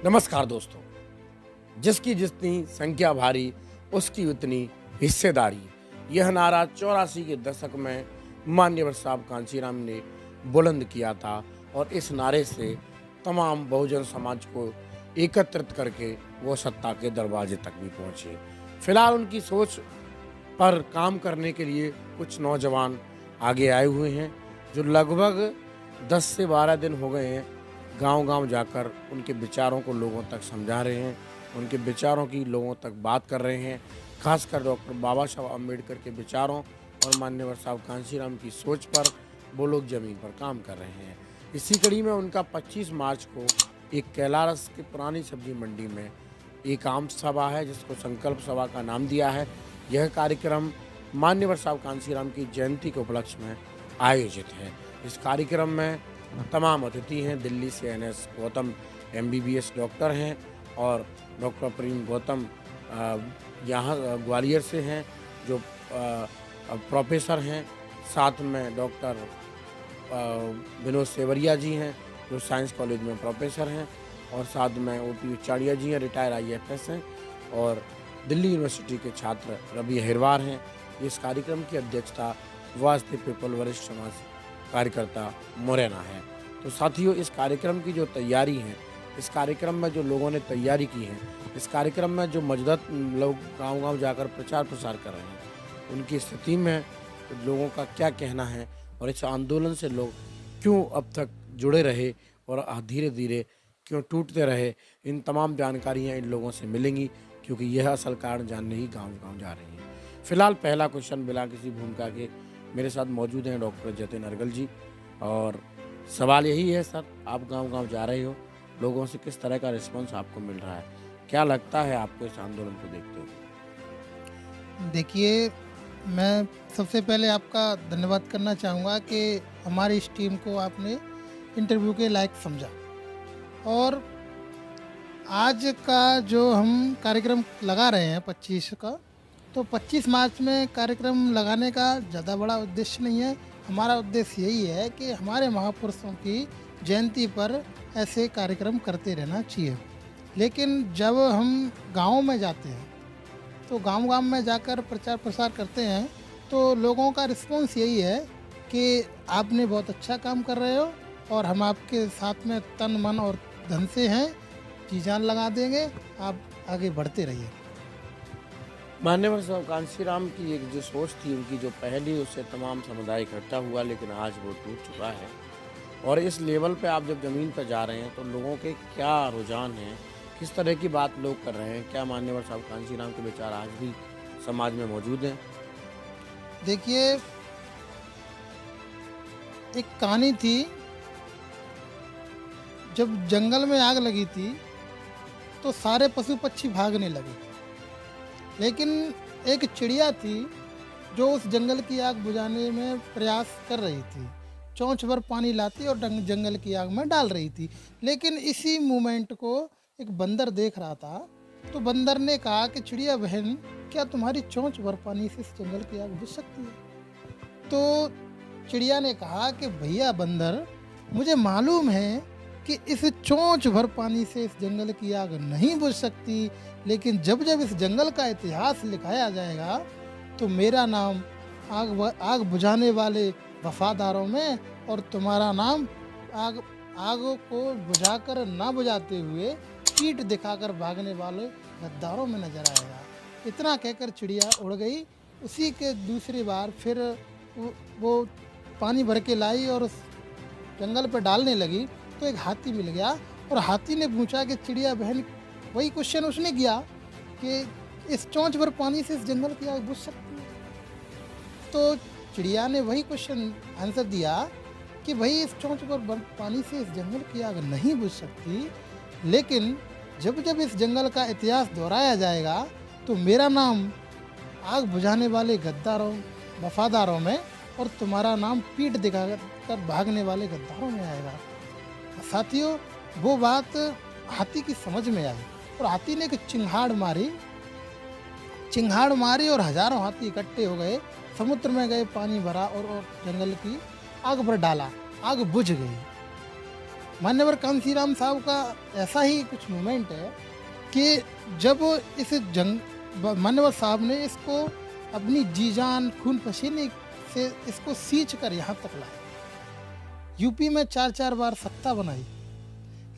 नमस्कार दोस्तों। जिसकी जितनी संख्या भारी उसकी उतनी हिस्सेदारी, यह नारा 84 के दशक में मान्यवर साहब कांशीराम ने बुलंद किया था और इस नारे से तमाम बहुजन समाज को एकत्रित करके वो सत्ता के दरवाजे तक भी पहुंचे। फिलहाल उनकी सोच पर काम करने के लिए कुछ नौजवान आगे आए हुए हैं जो लगभग 10 से 12 दिन हो गए हैं गांव-गांव जाकर उनके विचारों को लोगों तक समझा रहे हैं, उनके विचारों की लोगों तक बात कर रहे हैं। खासकर डॉक्टर बाबा साहब अम्बेडकर के विचारों और मान्यवर साहब कांशीराम की सोच पर वो लोग ज़मीन पर काम कर रहे हैं। इसी कड़ी में उनका 25 मार्च को एक कैलारस की पुरानी सब्जी मंडी में एक आम सभा है जिसको संकल्प सभा का नाम दिया है। यह कार्यक्रम मान्यवर साहब कांशीराम की जयंती के उपलक्ष्य में आयोजित है। इस कार्यक्रम में तमाम अतिथि हैं। दिल्ली से एनएस गौतम एमबीबीएस डॉक्टर हैं और डॉक्टर प्रेम गौतम यहाँ ग्वालियर से हैं जो प्रोफेसर हैं। साथ में डॉक्टर विनोद सेवरिया जी हैं जो साइंस कॉलेज में प्रोफेसर हैं और साथ में ओपी उचाड़िया जी हैं, रिटायर आईएफएस हैं और दिल्ली यूनिवर्सिटी के छात्र रवि अहिरवार हैं। इस कार्यक्रम की अध्यक्षता वास्ते पीपल वरिष्ठ समाज कार्यकर्ता मुरैना है। तो साथियों, इस कार्यक्रम की जो तैयारी है, इस कार्यक्रम में जो लोगों ने तैयारी की है, इस कार्यक्रम में जो मजदूर लोग गांव-गांव जाकर प्रचार प्रसार कर रहे हैं, उनकी स्थिति में लोगों का क्या कहना है और इस आंदोलन से लोग क्यों अब तक जुड़े रहे और धीरे धीरे क्यों टूटते रहे, इन तमाम जानकारियाँ इन लोगों से मिलेंगी क्योंकि यह असल कारण जानने ही गाँव-गाँव जा रही हैं। फिलहाल पहला क्वेश्चन बिना किसी भूमिका के मेरे साथ मौजूद हैं डॉक्टर जतिन अर्गल जी और सवाल यही है सर, आप गांव-गांव जा रहे हो, लोगों से किस तरह का रिस्पांस आपको मिल रहा है? क्या लगता है आपको इस आंदोलन को देखते हुए? देखिए, मैं सबसे पहले आपका धन्यवाद करना चाहूँगा कि हमारी इस टीम को आपने इंटरव्यू के लायक समझा और आज का जो हम कार्यक्रम लगा रहे हैं 25 का, तो 25 मार्च में कार्यक्रम लगाने का ज़्यादा बड़ा उद्देश्य नहीं है। हमारा उद्देश्य यही है कि हमारे महापुरुषों की जयंती पर ऐसे कार्यक्रम करते रहना चाहिए। लेकिन जब हम गाँव में जाते हैं तो गाँव-गाँव में जाकर प्रचार प्रसार करते हैं तो लोगों का रिस्पॉन्स यही है कि आपने बहुत अच्छा काम कर रहे हो और हम आपके साथ में तन मन और धन से हैं, जी जान लगा देंगे, आप आगे बढ़ते रहिए। मान्यवर साहब कांशीराम की एक जो सोच थी उनकी जो पहली, उससे तमाम समुदाय इकट्ठा हुआ, लेकिन आज वो टूट चुका है और इस लेवल पे आप जब ज़मीन पर जा रहे हैं तो लोगों के क्या रुझान हैं, किस तरह की बात लोग कर रहे हैं? क्या मान्यवर साहब कांशीराम के विचार आज भी समाज में मौजूद हैं? देखिए, एक कहानी थी, जब जंगल में आग लगी थी तो सारे पशु पक्षी भागने लगे थे, लेकिन एक चिड़िया थी जो उस जंगल की आग बुझाने में प्रयास कर रही थी, चोंच भर पानी लाती और जंगल की आग में डाल रही थी। लेकिन इसी मोमेंट को एक बंदर देख रहा था, तो बंदर ने कहा कि चिड़िया बहन, क्या तुम्हारी चोंच भर पानी से इस जंगल की आग बुझ सकती है? तो चिड़िया ने कहा कि भैया बंदर, मुझे मालूम है कि इस चोंच भर पानी से इस जंगल की आग नहीं बुझ सकती, लेकिन जब जब इस जंगल का इतिहास लिखाया जाएगा तो मेरा नाम आग बुझाने वाले वफादारों में और तुम्हारा नाम आग को बुझाकर ना बुझाते हुए पीठ दिखाकर भागने वाले गद्दारों में नजर आएगा। इतना कहकर चिड़िया उड़ गई। उसी के दूसरी बार फिर वो पानी भर के लाई और उस जंगल पर डालने लगी तो एक हाथी मिल गया और हाथी ने पूछा कि चिड़िया बहन, वही क्वेश्चन उसने किया कि इस चोंच भर पानी से इस जंगल की आग बुझ सकती है? तो चिड़िया ने वही क्वेश्चन आंसर दिया कि भाई, इस चोंच भर पानी से इस जंगल की आग नहीं बुझ सकती, लेकिन जब जब इस जंगल का इतिहास दोहराया जाएगा तो मेरा नाम आग बुझाने वाले गद्दारों वफादारों में और तुम्हारा नाम पीठ दिखाकर भागने वाले गद्दारों में आएगा। साथियों, वो बात हाथी की समझ में आई और हाथी ने एक चिंगाड़ मारी और हजारों हाथी इकट्ठे हो गए, समुद्र में गए, पानी भरा और जंगल की आग पर डाला, आग बुझ गई। मान्यवर कांसीराम साहब का ऐसा ही कुछ मूवमेंट है कि जब इस मान्यवर साहब ने इसको अपनी जी जान खून पसीने से इसको सींच कर यहाँ तक लाए। यूपी में 4-4 बार सत्ता बनाई,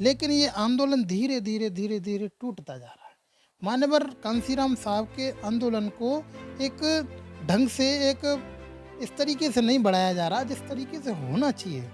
लेकिन ये आंदोलन धीरे धीरे धीरे धीरे टूटता जा रहा है। मान्यवर कांसीराम साहब के आंदोलन को एक ढंग से, एक इस तरीके से नहीं बढ़ाया जा रहा जिस तरीके से होना चाहिए।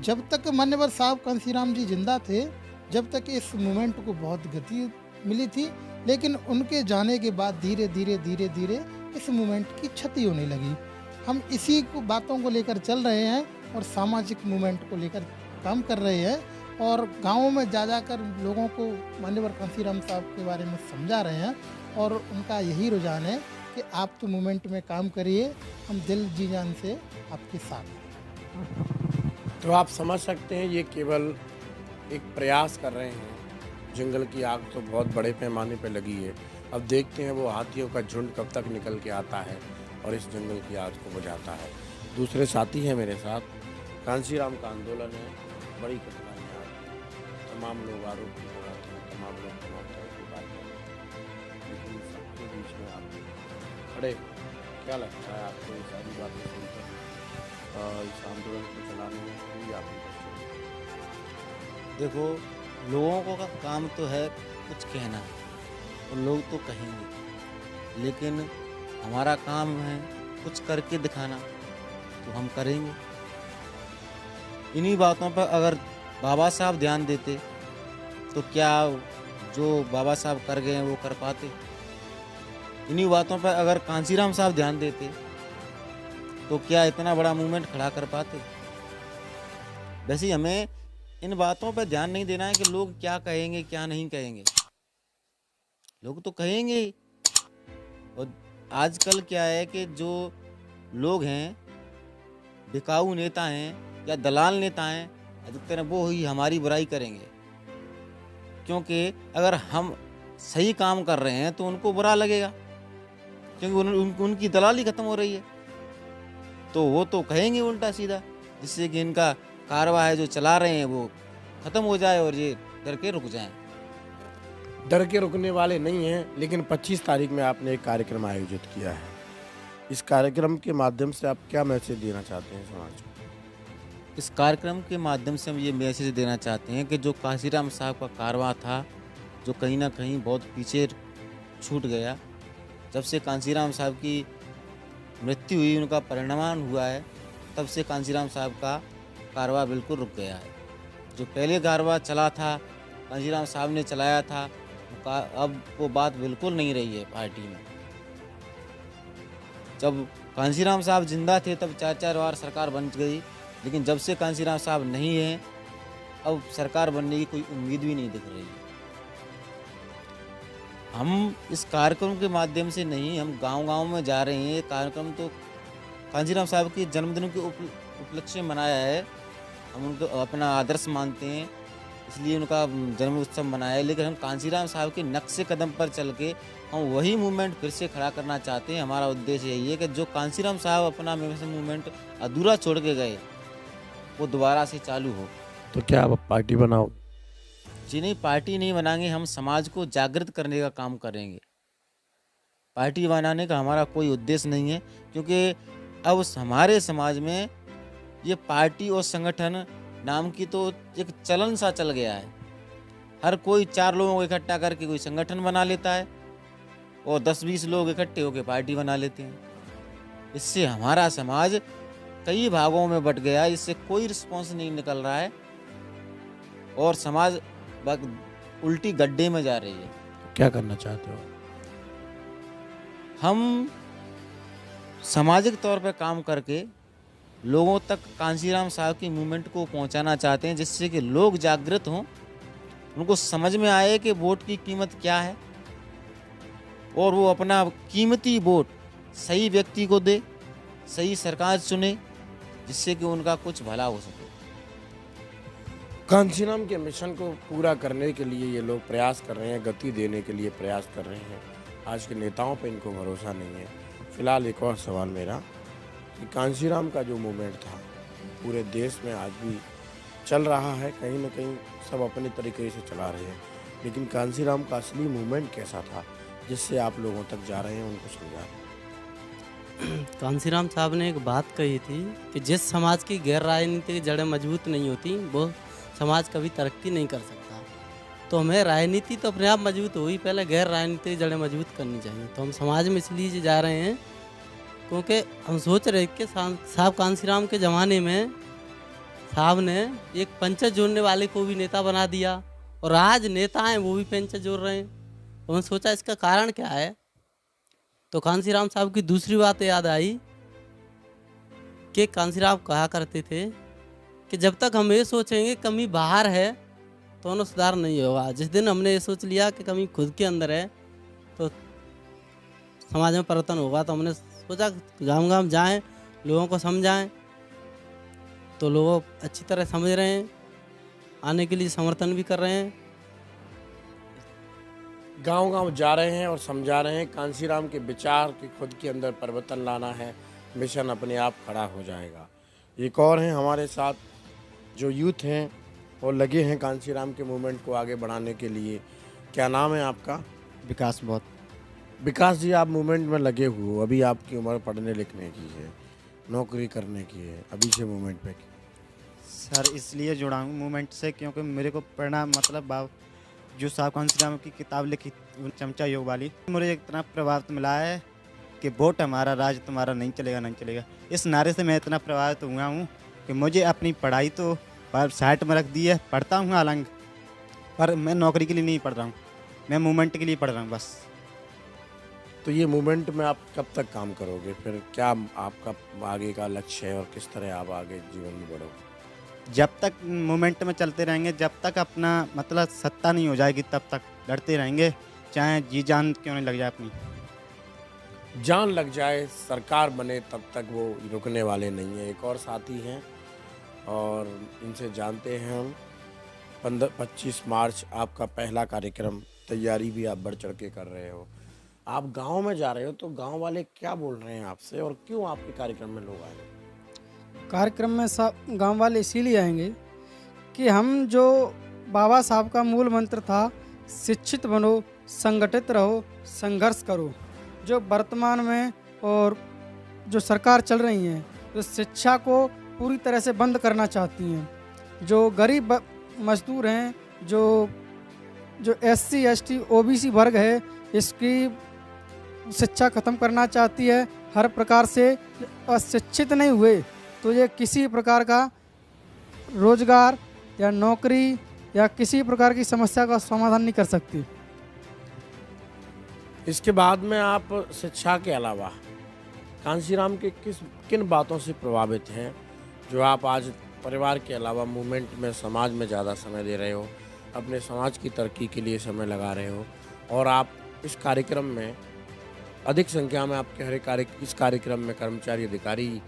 जब तक मान्यवर साहब कांसीराम जी जिंदा थे, जब तक इस मूवमेंट को बहुत गति मिली थी, लेकिन उनके जाने के बाद धीरे धीरे धीरे धीरे इस मूवमेंट की क्षति होने लगी। हम इसी को बातों को लेकर चल रहे हैं और सामाजिक मूवमेंट को लेकर काम कर रहे हैं और गाँवों में जा जाकर लोगों को मान्यवर कांसीराम साहब के बारे में समझा रहे हैं। और उनका यही रुझान है कि आप तो मूवमेंट में काम करिए, हम दिल जी जान से आपके साथ हैं। तो आप समझ सकते हैं ये केवल एक प्रयास कर रहे हैं। जंगल की आग तो बहुत बड़े पैमाने पर लगी है। अब देखते हैं वो हाथियों का झुंड कब तक निकल के आता है और इस जंगल की आग को बुझाता है। दूसरे साथी हैं मेरे साथ। कांसीराम का आंदोलन है, बड़ी कठिनाइयाँ, तमाम लोग आरोप लगाते हैं, तमाम लोग तमाम तरह की बात करते हैं, लेकिन सबके बीच में आप खड़े, क्या लगता है आपको ये सारी बातें सुनकर इस आंदोलन को चलाने में पूरी आपकी? देखो, लोगों को का काम तो है कुछ कहना, और लोग तो कहेंगे, लेकिन हमारा काम है कुछ करके दिखाना, तो हम करेंगे। इन्हीं बातों पर अगर बाबा साहब ध्यान देते तो क्या जो बाबा साहब कर गए हैं वो कर पाते। इन्हीं बातों पर अगर कांसीराम साहब ध्यान देते तो क्या इतना बड़ा मूवमेंट खड़ा कर पाते। वैसे ही हमें इन बातों पर ध्यान नहीं देना है कि लोग क्या कहेंगे क्या नहीं कहेंगे। लोग तो कहेंगे ही। और आजकल क्या है कि जो लोग हैं, बिकाऊ नेता हैं या दलाल नेता हैं, अधिकतर वो ही हमारी बुराई करेंगे, क्योंकि अगर हम सही काम कर रहे हैं तो उनको बुरा लगेगा, क्योंकि उनकी दलाली खत्म हो रही है। तो वो तो कहेंगे उल्टा सीधा, जिससे कि इनका कारवा है जो चला रहे हैं वो खत्म हो जाए और ये डर के रुक जाएं। डर के रुकने वाले नहीं हैं, लेकिन 25 तारीख में आपने एक कार्यक्रम आयोजित किया है। इस कार्यक्रम के माध्यम से आप क्या मैसेज देना चाहते हैं समाज को? इस कार्यक्रम के माध्यम से हम ये मैसेज देना चाहते हैं कि जो कांसीराम साहब का कारवां था, जो कहीं ना कहीं बहुत पीछे छूट गया, जब से कांसीराम साहब की मृत्यु हुई, उनका परिणमान हुआ है, तब से कांसीराम साहब का कारवां बिल्कुल रुक गया है। जो पहले कारवां चला था, कांसीराम साहब ने चलाया था, अब वो बात बिल्कुल नहीं रही है पार्टी में। जब कांसीराम साहब जिंदा थे तब 4-4 बार सरकार बन गई, लेकिन जब से कांसीराम साहब नहीं है, अब सरकार बनने की कोई उम्मीद भी नहीं दिख रही है। हम इस कार्यक्रम के माध्यम से नहीं, हम गांव-गांव में जा रहे हैं। ये कार्यक्रम तो कांसीराम साहब के जन्मदिन के उपलक्ष्य में मनाया है। हम उनको अपना आदर्श मानते हैं, इसलिए उनका जन्म उत्सव मनाया है। लेकिन हम कांसीराम साहब के नक्शे कदम पर चल के हम वही मूवमेंट फिर से खड़ा करना चाहते हैं। हमारा उद्देश्य यही है कि जो कांसीराम साहब अपना मूवमेंट अधूरा छोड़ के गए, वो दोबारा से चालू हो। तो क्या आप पार्टी बनाओ? जी नहीं, पार्टी नहीं बनाएंगे, हम समाज को जागृत करने का काम करेंगे। पार्टी बनाने का हमारा कोई उद्देश्य नहीं है, क्योंकि अब हमारे समाज में ये पार्टी और संगठन नाम की तो एक चलन सा चल गया है। हर कोई 4 लोगों को इकट्ठा करके कोई संगठन बना लेता है और 10-20 लोग इकट्ठे होकर पार्टी बना लेते हैं। इससे हमारा समाज कई भागों में बट गया, इससे कोई रिस्पॉन्स नहीं निकल रहा है और समाज उल्टी गड्ढे में जा रही है। क्या करना चाहते हो? हम सामाजिक तौर पर काम करके लोगों तक कांसीराम साहब की मूवमेंट को पहुंचाना चाहते हैं, जिससे कि लोग जागृत हों, उनको समझ में आए कि वोट की कीमत क्या है और वो अपना कीमती वोट सही व्यक्ति को दे, सही सरकार चुने, जिससे कि उनका कुछ भला हो सके। कांसीराम के मिशन को पूरा करने के लिए ये लोग प्रयास कर रहे हैं, गति देने के लिए प्रयास कर रहे हैं। आज के नेताओं पे इनको भरोसा नहीं है। फिलहाल एक और सवाल मेरा कि कांसीराम का जो मूवमेंट था पूरे देश में आज भी चल रहा है, कहीं ना कहीं सब अपने तरीके से चला रहे हैं, लेकिन कांसीराम का असली मूवमेंट कैसा था जिससे आप लोगों तक जा रहे हैं, उनको समझा रहे हैं। कांसीराम साहब ने एक बात कही थी कि जिस समाज की गैर राजनीतिक जड़ें मजबूत नहीं होती वो समाज कभी तरक्की नहीं कर सकता। तो हमें राजनीति तो अपने आप मजबूत हुई, पहले गैर राजनीतिक जड़ें मजबूत करनी चाहिए। तो हम समाज में इसलिए जा रहे हैं क्योंकि हम सोच रहे कि साहब कांसीराम के ज़माने में साहब ने एक पंचायत जोड़ने वाले को भी नेता बना दिया और आज नेता हैं वो भी पंचायत जोड़ रहे हैं। तो मैंने सोचा इसका कारण क्या है, तो कांसीराम साहब की दूसरी बात याद आई कि कांसीराम कहा करते थे कि जब तक हम ये सोचेंगे कमी बाहर है तो उन्हें सुधार नहीं होगा। जिस दिन हमने ये सोच लिया कि कमी खुद के अंदर है तो समाज में परिवर्तन होगा, तो हमने सोचा गांव गांव जाएं, लोगों को समझाएं। तो लोग अच्छी तरह समझ रहे हैं, आने के लिए समर्थन भी कर रहे हैं। गांव-गांव जा रहे हैं और समझा रहे हैं कांसीराम के विचार कि खुद के अंदर परिवर्तन लाना है, मिशन अपने आप खड़ा हो जाएगा। एक और हैं हमारे साथ जो यूथ हैं और लगे हैं कांसीराम के मूवमेंट को आगे बढ़ाने के लिए। क्या नाम है आपका? विकास बहुत। विकास जी, आप मूवमेंट में लगे हुए हो, अभी आपकी उम्र पढ़ने लिखने की है, नौकरी करने की है, अभी से मूवमेंट पे सर इसलिए जुड़ा हूँ मूवमेंट से क्योंकि मेरे को पढ़ना मतलब जो साहब कांसीराम की किताब लिखी चमचा योग वाली, मुझे इतना प्रभावित मिला है कि वोट हमारा, राज तुम्हारा, नहीं चलेगा नहीं चलेगा। इस नारे से मैं इतना प्रभावित हुआ हूँ कि मुझे अपनी पढ़ाई तो साइड में रख दी है, पढ़ता हूँ हालांकि, पर मैं नौकरी के लिए नहीं पढ़ रहा हूँ, मैं मूवमेंट के लिए पढ़ रहा हूँ बस। तो ये मूवमेंट में आप कब तक काम करोगे, फिर क्या आपका आगे का लक्ष्य है और किस तरह आप आगे जीवन में बढ़ोगे? जब तक मूवमेंट में चलते रहेंगे, जब तक अपना मतलब सत्ता नहीं हो जाएगी तब तक लड़ते रहेंगे, चाहे जी जान क्यों नहीं लग जाए अपनी। जान लग जाए, सरकार बने, तब तक वो रुकने वाले नहीं हैं। एक और साथी हैं और इनसे जानते हैं हम। 25 मार्च आपका पहला कार्यक्रम, तैयारी भी आप बढ़ चढ़ के कर रहे हो। आप गांव में जा रहे हो तो गांव वाले क्या बोल रहे हैं आपसे और क्यों आपके कार्यक्रम में लोग आए? कार्यक्रम में सब गांव वाले इसीलिए आएंगे कि हम जो बाबा साहब का मूल मंत्र था, शिक्षित बनो, संगठित रहो, संघर्ष करो, जो वर्तमान में और जो सरकार चल रही है जो शिक्षा को पूरी तरह से बंद करना चाहती हैं, जो गरीब मजदूर हैं, जो SC ST OBC वर्ग है, इसकी शिक्षा खत्म करना चाहती है हर प्रकार से। अशिक्षित नहीं हुए तो ये किसी प्रकार का रोजगार या नौकरी या किसी प्रकार की समस्या का समाधान नहीं कर सकती। इसके बाद में आप शिक्षा के अलावा कांसीराम के किन बातों से प्रभावित हैं जो आप आज परिवार के अलावा मूवमेंट में, समाज में ज़्यादा समय दे रहे हो, अपने समाज की तरक्की के लिए समय लगा रहे हो और आप इस कार्यक्रम में अधिक संख्या में आपके इस कार्यक्रम में कर्मचारी अधिकारी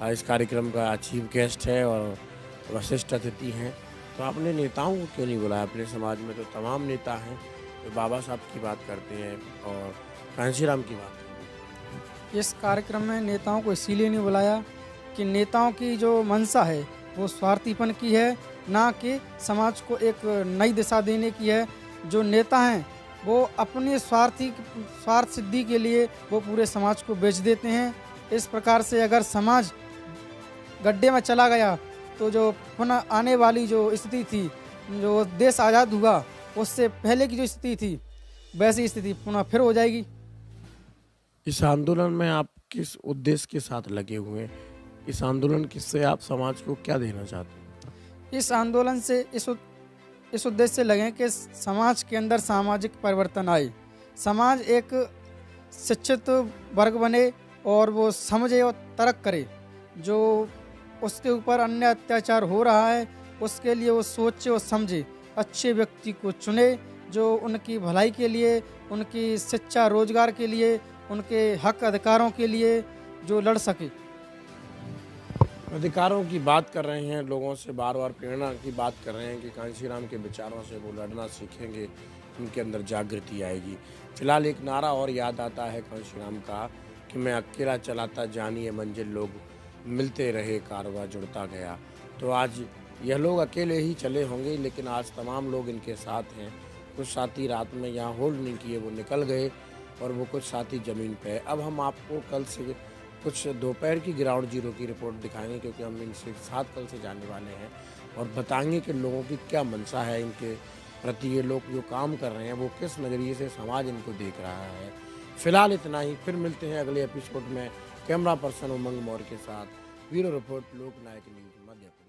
इस कार्यक्रम का चीफ गेस्ट है और वरिष्ठ अतिथि हैं, तो आपने नेताओं को क्यों नहीं बुलाया? अपने समाज में तो तमाम नेता हैं जो बाबा साहब की बात करते हैं और कांसीराम की बात करते हैं। इस कार्यक्रम में नेताओं को इसीलिए नहीं बुलाया कि नेताओं की जो मंशा है वो स्वार्थीपन की है, ना कि समाज को एक नई दिशा देने की है। जो नेता हैं वो अपनी स्वार्थ सिद्धि के लिए वो पूरे समाज को बेच देते हैं। इस प्रकार से अगर समाज गड्ढे में चला गया तो जो पुनः आने वाली जो स्थिति थी, जो देश आज़ाद हुआ उससे पहले की जो स्थिति थी, वैसी स्थिति पुनः फिर हो जाएगी। इस आंदोलन में आप किस उद्देश्य के साथ लगे हुए हैं? इस आंदोलन से आप समाज को क्या देना चाहते हैं? इस आंदोलन से इस उद्देश्य से लगे कि समाज के अंदर सामाजिक परिवर्तन आए, समाज एक शिक्षित वर्ग बने और वो समझे और तरक करे। जो उसके ऊपर अन्य अत्याचार हो रहा है उसके लिए वो सोचे और समझे, अच्छे व्यक्ति को चुने जो उनकी भलाई के लिए, उनकी शिक्षा रोजगार के लिए, उनके हक अधिकारों के लिए जो लड़ सके। अधिकारों की बात कर रहे हैं, लोगों से बार बार प्रेरणा की बात कर रहे हैं कि कांसीराम के विचारों से वो लड़ना सीखेंगे, उनके अंदर जागृति आएगी। फिलहाल एक नारा और याद आता है कांसीराम का कि मैं अकेला चलाता जानिए मंजिल, लोग मिलते रहे कारवां जुड़ता गया। तो आज यह लोग अकेले ही चले होंगे, लेकिन आज तमाम लोग इनके साथ हैं। कुछ साथी रात में यहाँ होल्ड नहीं किए, वो निकल गए और वो कुछ साथी ज़मीन पे है। अब हम आपको कल से कुछ दोपहर की ग्राउंड जीरो की रिपोर्ट दिखाएंगे, क्योंकि हम इनसे साथ कल से जाने वाले हैं और बताएंगे कि लोगों की क्या मंशा है इनके प्रति, ये लोग जो काम कर रहे हैं वो किस नज़रिए से समाज इनको देख रहा है। फिलहाल इतना ही, फिर मिलते हैं अगले एपिसोड में कैमरा पर्सन उमंग मौर्य के साथ। ब्यूरो रिपोर्ट, लोकनायक न्यूज़, मध्य प्रदेश।